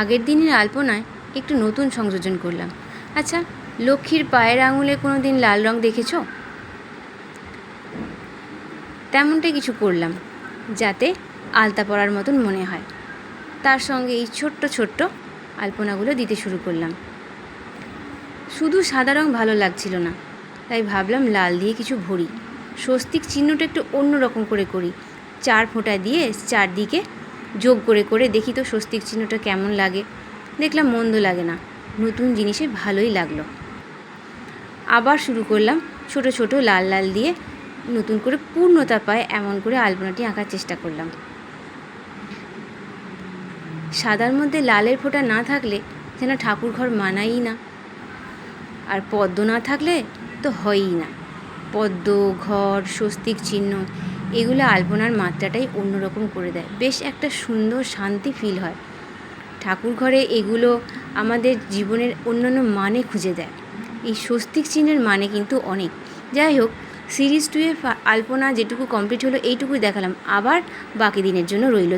আগের দিনের আলপনায় একটু নতুন সংযোজন করলাম। আচ্ছা, লক্ষ্মীর পায়ের আঙুলে কোনো দিন লাল রং দেখেছো? তেমনটাই কিছু করলাম, যাতে আলতা পরার মতন মনে হয়। তার সঙ্গে এই ছোট্ট ছোট্ট আলপনাগুলো দিতে শুরু করলাম। শুধু সাদা রং ভালো লাগছিল না, তাই ভাবলাম লাল দিয়ে কিছু ভরি। স্বস্তিক চিহ্নটা একটু অন্য রকম করে করি। 4 ফোঁটা দিয়ে চারদিকে যোগ করে করে দেখি তো স্বস্তিক চিহ্নটা কেমন লাগে। দেখলাম মন্দ লাগে না, নতুন জিনিসে ভালোই লাগলো। আবার শুরু করলাম ছোট ছোট লাল লাল দিয়ে নতুন করে পূর্ণতা পায় এমন করে আলপনাটি আঁকার চেষ্টা করলাম। সাদার মধ্যে লালের ফোঁটা না থাকলে যেন ঠাকুর ঘর মানায়ই না, আর পদ্ম না থাকলে তো হয়ই না। পদ্ম, ঘর, স্বস্তিক চিহ্ন এগুলো আলপনার মাত্রাটাই অন্যরকম করে দেয়। বেশ একটা সুন্দর শান্তি ফিল হয়। ঠাকুর ঘরে এগুলো আমাদের জীবনের অন্যান্য মানে খুঁজে দেয়। এই স্বস্তিক চিহ্নের মানে কিন্তু অনেক। যাই হোক, সিরিজ 2 এর আলপনা যেটুকু কমপ্লিট হলো এইটুকুই দেখালাম। আবার বাকি দিনের জন্য রইল।